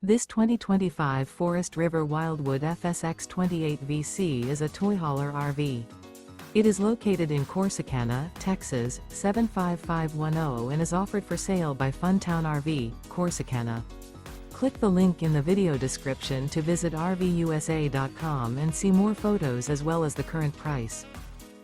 This 2025 Forest River Wildwood FSX 28VC is a toy hauler RV. It is located in Corsicana, Texas, 75510 and is offered for sale by Funtown RV, Corsicana. Click the link in the video description to visit RVUSA.com and see more photos as well as the current price.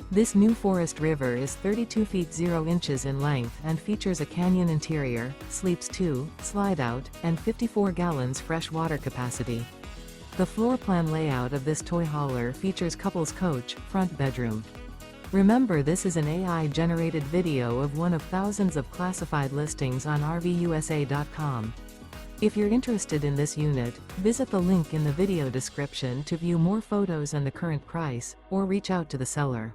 This new Forest River is 32 feet 0 inches in length and features a canyon interior, sleeps 2, slide-out, and 54 gallons fresh water capacity. The floor plan layout of this toy hauler features couples coach, front bedroom. Remember, this is an AI-generated video of one of thousands of classified listings on RVUSA.com. If you're interested in this unit, visit the link in the video description to view more photos and the current price, or reach out to the seller.